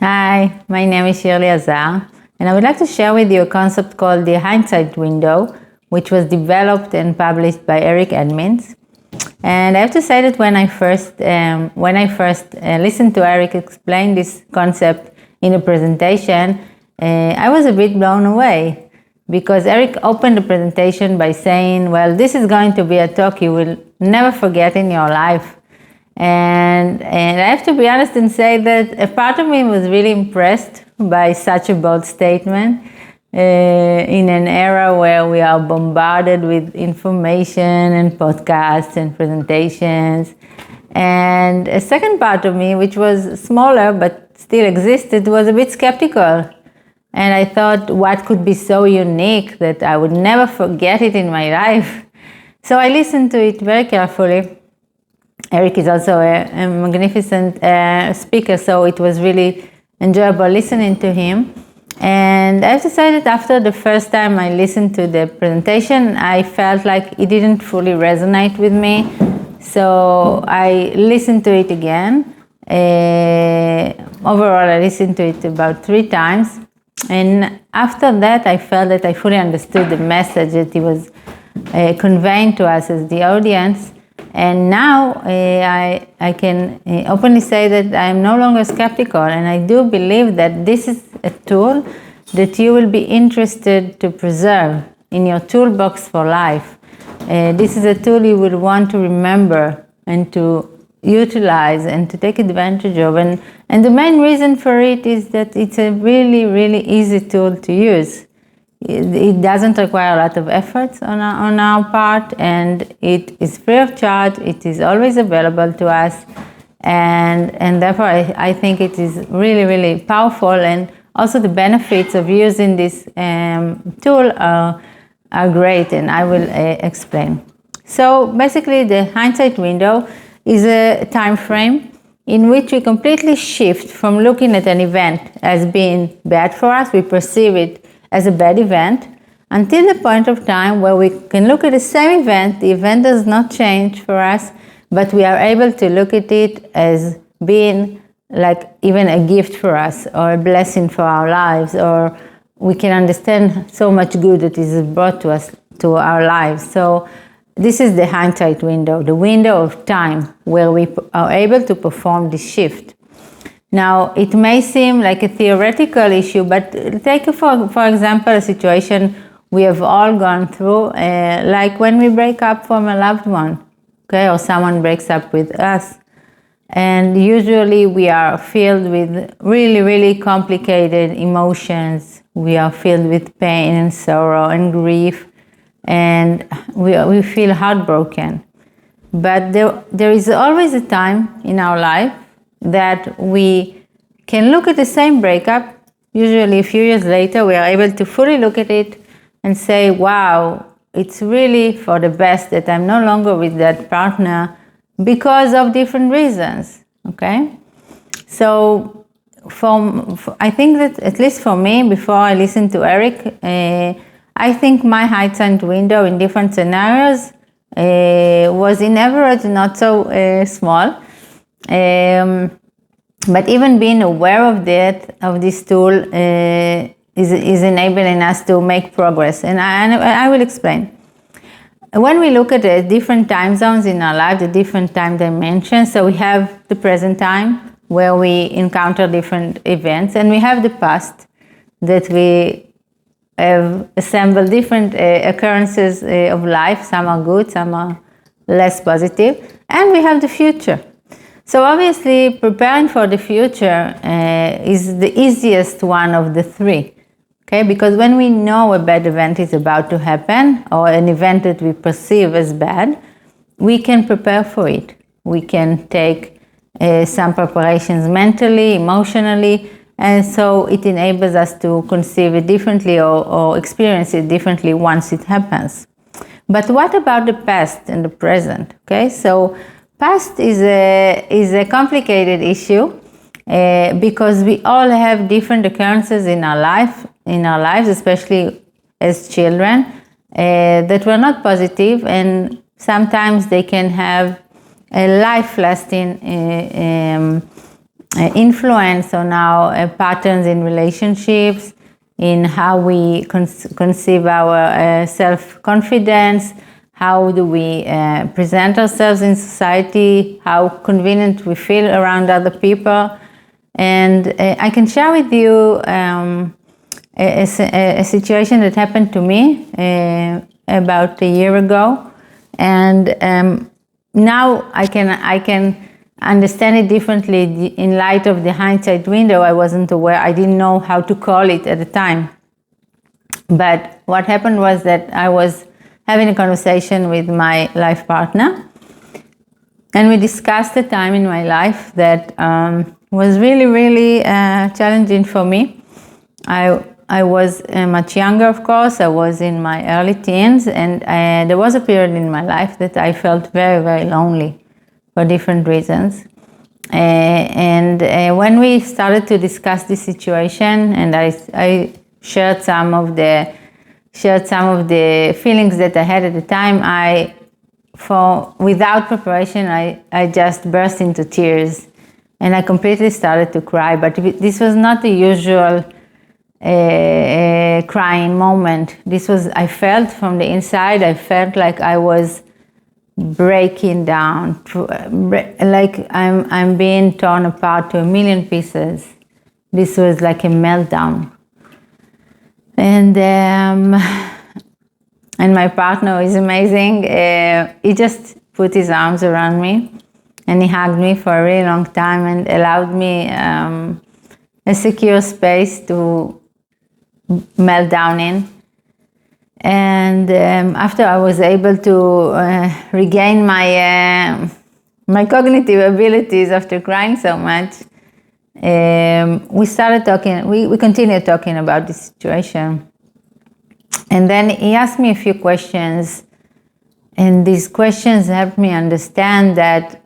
Hi, my name is Shirley Azar, and I would like to share with you a concept called the Hindsight window, which was developed and published by Eric Edmonds. And I have to say that when I first listened to Eric explain this concept in a presentation, I was a bit blown away, because Eric opened the presentation by saying, well, this is going to be a talk you will never forget in your life. And I have to be honest and say that a part of me was really impressed by such a bold statement in an era where we are bombarded with information and podcasts and presentations. And a second part of me, which was smaller but still existed, was a bit skeptical. And I thought, what could be so unique that I would never forget it in my life? So I listened to it very carefully. Eric is also a magnificent speaker, so it was really enjoyable listening to him. And I have to say that after the first time I listened to the presentation, I felt like it didn't fully resonate with me. So I listened to it again. Overall, I listened to it about 3 times. And after that, I felt that I fully understood the message that he was conveying to us as the audience. And now I can openly say that I am no longer skeptical, and I do believe that this is a tool that you will be interested to preserve in your toolbox for life. This is a tool you will want to remember and to utilize and to take advantage of. And the main reason for it is that it's a really, really easy tool to use. It doesn't require a lot of effort on our part, and it is free of charge. It is always available to us, and therefore I think it is really, really powerful. And also the benefits of using this tool are great, and I will explain. So basically, the hindsight window is a time frame in which we completely shift from looking at an event as being bad for us. We perceive it as a bad event, until the point of time where we can look at the same event. The event does not change for us, but we are able to look at it as being like even a gift for us, or a blessing for our lives, or we can understand so much good that is brought to us, to our lives. So this is the hindsight window, the window of time where we are able to perform this shift. Now, it may seem like a theoretical issue, but take, for example, a situation we have all gone through, like when we break up from a loved one, okay, or someone breaks up with us. And usually we are filled with really, really complicated emotions. We are filled with pain and sorrow and grief, and we feel heartbroken. But there is always a time in our life that we can look at the same breakup. Usually a few years later, we are able to fully look at it and say, wow, it's really for the best that I'm no longer with that partner because of different reasons, okay? So I think that, at least for me, before I listened to Eric, I think my hindsight window in different scenarios was in average not so small. But even being aware of this tool is enabling us to make progress. And I will explain. When we look at the different time zones in our life, the different time dimensions, so we have the present time where we encounter different events, and we have the past that we have assembled different occurrences of life. Some are good, some are less positive, and we have the future. So obviously, preparing for the future is the easiest one of the 3, okay? Because when we know a bad event is about to happen, or an event that we perceive as bad, we can prepare for it. We can take some preparations mentally, emotionally, and so it enables us to conceive it differently or experience it differently once it happens. But what about the past and the present, okay? So past is a complicated issue because we all have different occurrences in our lives, especially as children, that were not positive, and sometimes they can have a life-lasting influence on our patterns in relationships, in how we conceive our self-confidence, how do we present ourselves in society, how convenient we feel around other people. And I can share with you a situation that happened to me about a year ago. And now I can understand it differently in light of the hindsight window. I wasn't aware, I didn't know how to call it at the time. But what happened was that I was having a conversation with my life partner, and we discussed a time in my life that was really, really challenging for me. I was much younger, of course. I was in my early teens, and there was a period in my life that I felt very, very lonely for different reasons. And when we started to discuss this situation, and I shared some of the feelings that I had at the time, without preparation, I just burst into tears, and I completely started to cry. But this was not the usual crying moment. I felt from the inside, I felt like I was breaking down, like I'm being torn apart to a million pieces. This was like a meltdown. And my partner is amazing. He just put his arms around me, and he hugged me for a really long time and allowed me a secure space to melt down in. And after I was able to regain my cognitive abilities after crying so much, we started talking. We continued talking about the situation. And then he asked me a few questions, and these questions helped me understand that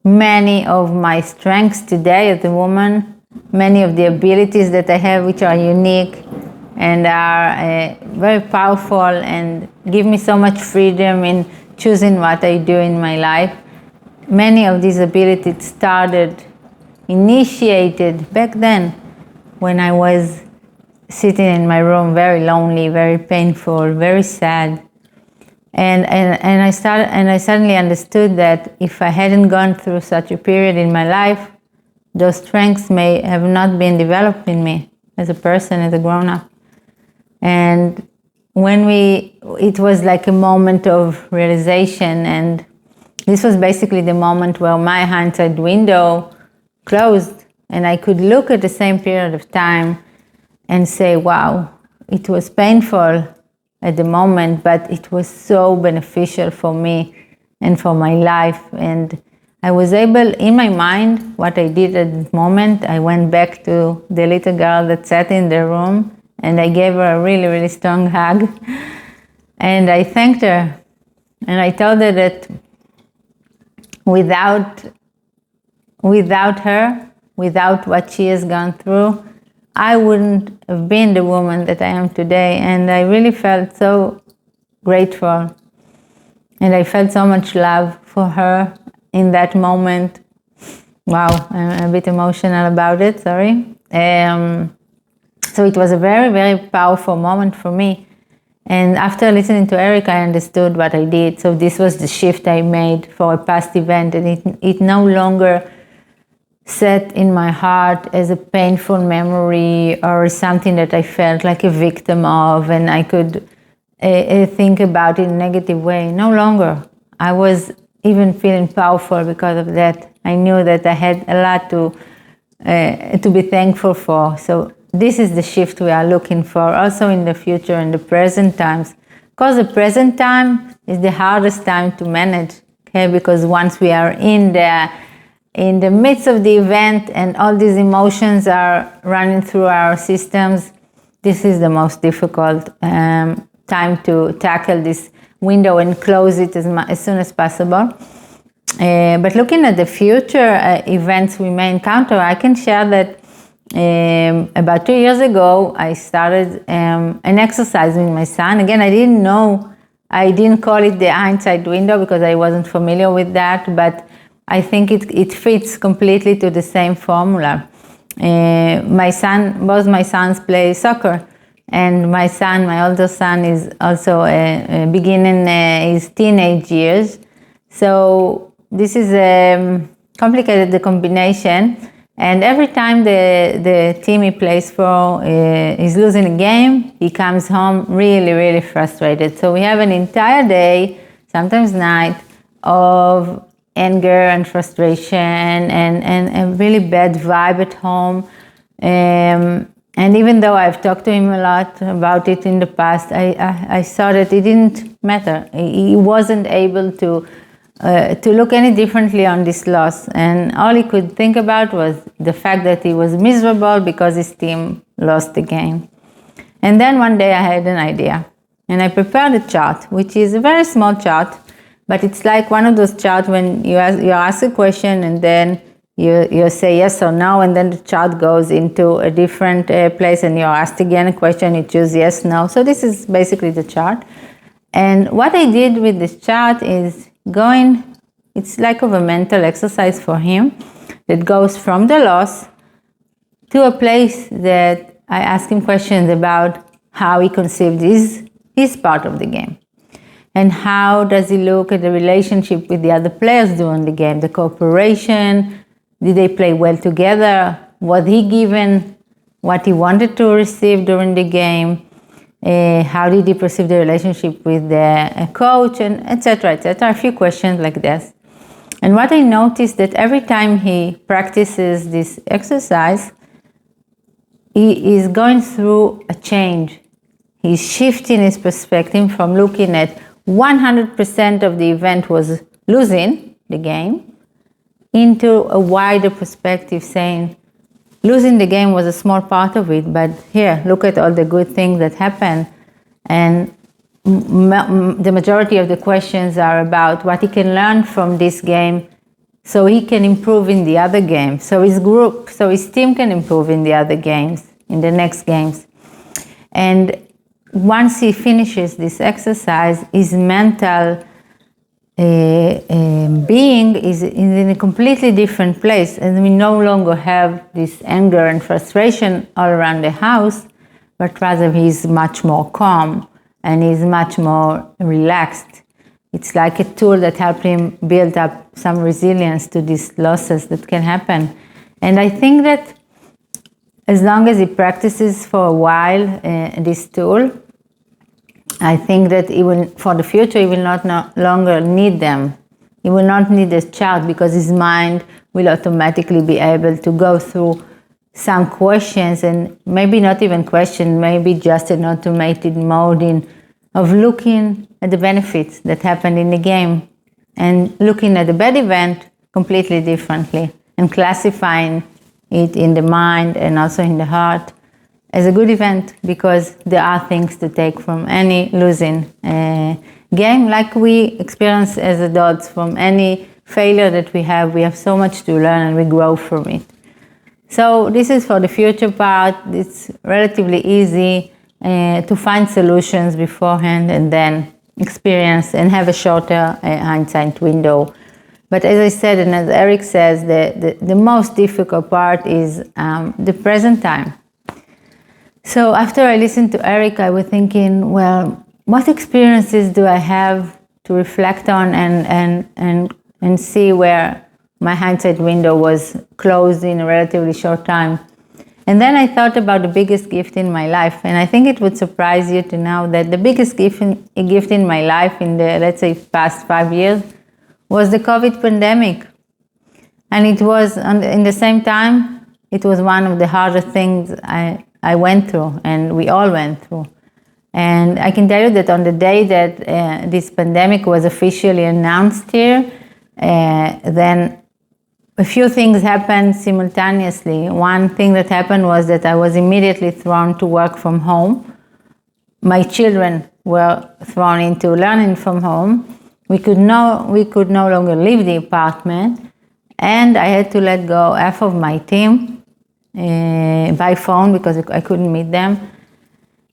many of my strengths today as a woman, many of the abilities that I have, which are unique and are very powerful and give me so much freedom in choosing what I do in my life, many of these abilities initiated back then when I was sitting in my room, very lonely, very painful, very sad. And I suddenly understood that if I hadn't gone through such a period in my life, those strengths may have not been developed in me as a person, as a grown-up. And it was like a moment of realization, and this was basically the moment where my hindsight window closed, and I could look at the same period of time and say, wow, it was painful at the moment, but it was so beneficial for me and for my life. And I was able, in my mind, what I did at the moment, I went back to the little girl that sat in the room, and I gave her a really, really strong hug. And I thanked her. And I told her that without her, without what she has gone through, I wouldn't have been the woman that I am today. And I really felt so grateful. And I felt so much love for her in that moment. Wow, I'm a bit emotional about it, sorry. So it was a very, very powerful moment for me. And after listening to Eric, I understood what I did. So this was the shift I made for a past event, and it no longer sat in my heart as a painful memory or something that I felt like a victim of, and I could think about it in a negative way. No longer. I was even feeling powerful because of that. I knew that I had a lot to be thankful for. So this is the shift we are looking for also in the future, in the present times. Because the present time is the hardest time to manage, okay? Because once we are in the midst of the event and all these emotions are running through our systems, this is the most difficult time to tackle this window and close it as soon as possible. But looking at the future events we may encounter, I can share that about 2 years ago, I started an exercise with my son. Again, I didn't call it the hindsight window because I wasn't familiar with that, but I think it fits completely to the same formula. Both my sons play soccer, and my older son is also beginning his teenage years. So this is a complicated the combination, and every time the team he plays for is losing a game, he comes home really, really frustrated. So we have an entire day, sometimes night, of anger and frustration and a really bad vibe at home. And even though I've talked to him a lot about it in the past, I saw that it didn't matter. He wasn't able to look any differently on this loss. And all he could think about was the fact that he was miserable because his team lost the game. And then one day I had an idea. And I prepared a chart, which is a very small chart, but it's like one of those charts when you ask a question and then you say yes or no, and then the chart goes into a different place and you're asked again a question, you choose yes, no. So this is basically the chart. And what I did with this chart is it's like of a mental exercise for him that goes from the loss to a place that I ask him questions about how he conceived his part of the game. And how does he look at the relationship with the other players during the game, the cooperation, did they play well together, was he given what he wanted to receive during the game, how did he perceive the relationship with the coach, and etc., etc., a few questions like this. And what I noticed that every time he practices this exercise, he is going through a change. He's shifting his perspective from looking at 100% of the event was losing the game into a wider perspective, saying losing the game was a small part of it, but here, look at all the good things that happened. And the majority of the questions are about what he can learn from this game so he can improve in the other games, so his team can improve in the other games, in the next games. And once he finishes this exercise, his mental being is in a completely different place, and we no longer have this anger and frustration all around the house, but rather he's much more calm and he's much more relaxed. It's like a tool that helped him build up some resilience to these losses that can happen. And I think that as long as he practices for a while this tool, I think that for the future, he will not no longer need them. He will not need this chart because his mind will automatically be able to go through some questions, and maybe not even questions, maybe just an automated mode of looking at the benefits that happened in the game and looking at the bad event completely differently and classifying it in the mind and also in the heart as a good event, because there are things to take from any losing game, like we experience as adults. From any failure that we have so much to learn and we grow from it. So this is for the future part. It's relatively easy to find solutions beforehand and then experience and have a shorter hindsight window. But as I said, and as Eric says, the most difficult part is the present time. So after I listened to Eric, I was thinking, well, what experiences do I have to reflect on and see where my hindsight window was closed in a relatively short time? And then I thought about the biggest gift in my life. And I think it would surprise you to know that the biggest gift in my life in the, let's say, past 5 years was the COVID pandemic. And it was, in the same time, it was one of the hardest things I went through, and we all went through. And I can tell you that on the day that this pandemic was officially announced here, then a few things happened simultaneously. One thing that happened was that I was immediately thrown to work from home. My children were thrown into learning from home. We could no longer leave the apartment, and I had to let go half of my team by phone because I couldn't meet them.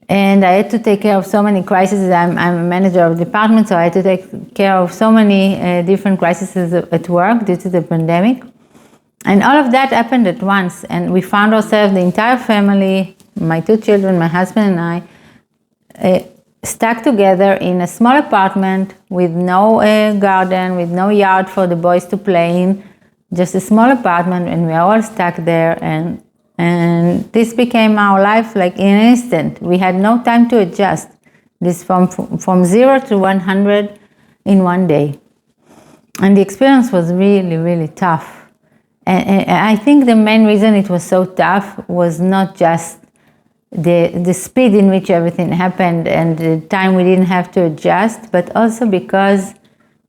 And I had to take care of so many crises. I'm a manager of the department, so I had to take care of so many different crises at work due to the pandemic. And all of that happened at once. And we found ourselves, the entire family, my 2 children, my husband and I, stuck together in a small apartment with no garden, with no yard for the boys to play in, just a small apartment, and we are all stuck there. And this became our life like in an instant. We had no time to adjust. This from 0 to 100 in one day. And the experience was really, really tough. And I think the main reason it was so tough was not just the speed in which everything happened and the time we didn't have to adjust, but also because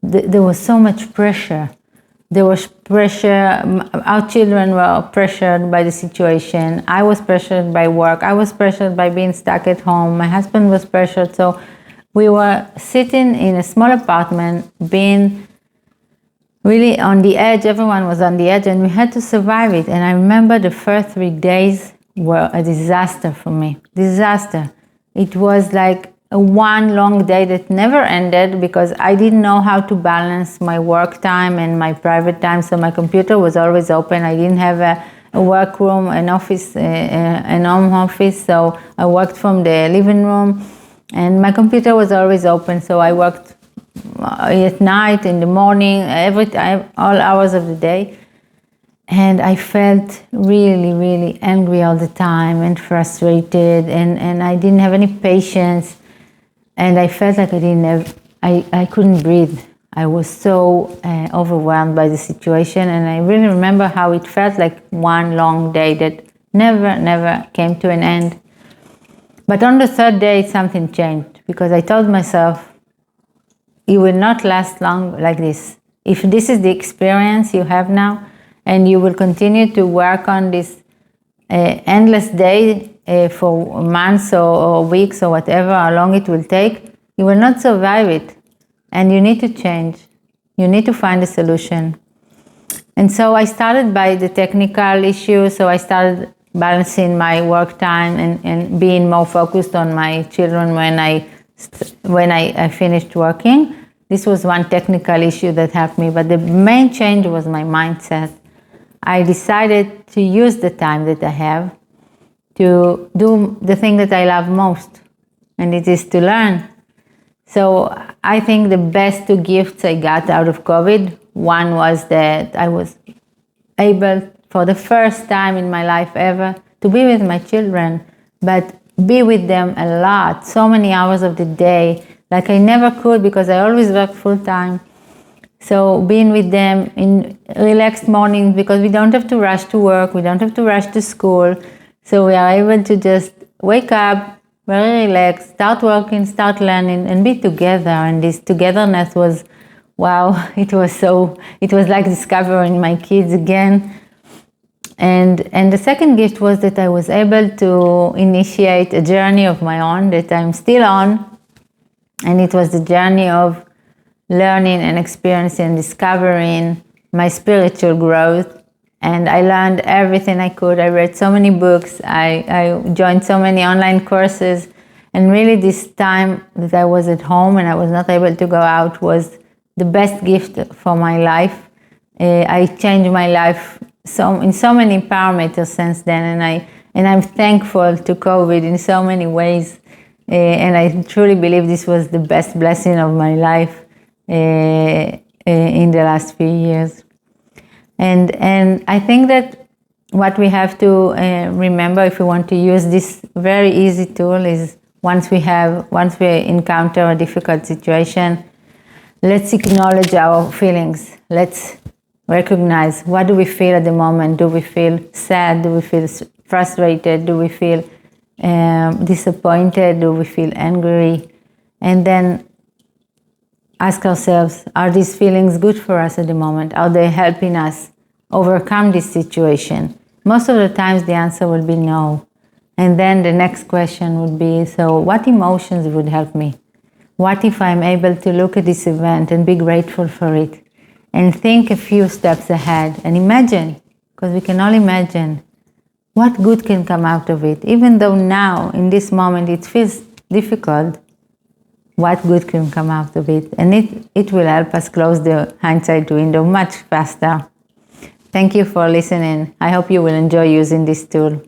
there was so much pressure. There was pressure, our children were pressured by the situation. I was pressured by work. I was pressured by being stuck at home. My husband was pressured. So we were sitting in a small apartment, being really on the edge. Everyone was on the edge and we had to survive it. And I remember the first 3 days were a disaster for me. Disaster. It was like one long day that never ended because I didn't know how to balance my work time and my private time. So my computer was always open. I didn't have a work room, an office, an home office. So I worked from the living room and my computer was always open. So I worked at night, in the morning, every time, all hours of the day. And I felt really, really angry all the time and frustrated and I didn't have any patience. And I felt like I couldn't breathe. I was so overwhelmed by the situation. And I really remember how it felt like one long day that never came to an end. But on the 3rd day, something changed because I told myself, it will not last long like this. If this is the experience you have now, and you will continue to work on this endless day for months or weeks or whatever, how long it will take, you will not survive it. And you need to change. You need to find a solution. And so I started by the technical issue. So I started balancing my work time and being more focused on my children when I finished working. This was one technical issue that helped me. But the main change was my mindset. I decided to use the time that I have to do the thing that I love most, and it is to learn. So I think the best 2 gifts I got out of COVID, one was that I was able, for the first time in my life ever, to be with my children, but be with them a lot, so many hours of the day, like I never could because I always worked full time. So being with them in relaxed mornings because we don't have to rush to work, we don't have to rush to school. So we are able to just wake up, very relaxed, start working, start learning, and be together. And this togetherness was, wow, it was like discovering my kids again. And the second gift was that I was able to initiate a journey of my own that I'm still on. And it was the journey of learning and experiencing and discovering my spiritual growth. And I learned everything I could. I read so many books. I joined so many online courses. And really this time that I was at home and I was not able to go out was the best gift for my life. I changed my life in so many parameters since then. And I'm thankful to COVID in so many ways. And I truly believe this was the best blessing of my life in the last few years. And I think that what we have to remember if we want to use this very easy tool is once we encounter a difficult situation, let's acknowledge our feelings. Let's recognize what do we feel at the moment. Do we feel sad? Do we feel frustrated? Do we feel disappointed? Do we feel angry? And then ask ourselves, are these feelings good for us at the moment? Are they helping us overcome this situation? Most of the times the answer will be no. And then the next question would be, so what emotions would help me? What if I'm able to look at this event and be grateful for it and think a few steps ahead and imagine, because we can all imagine, what good can come out of it? Even though now, in this moment, it feels difficult, what good can come out of it? And it will help us close the hindsight window much faster. Thank you for listening. I hope you will enjoy using this tool.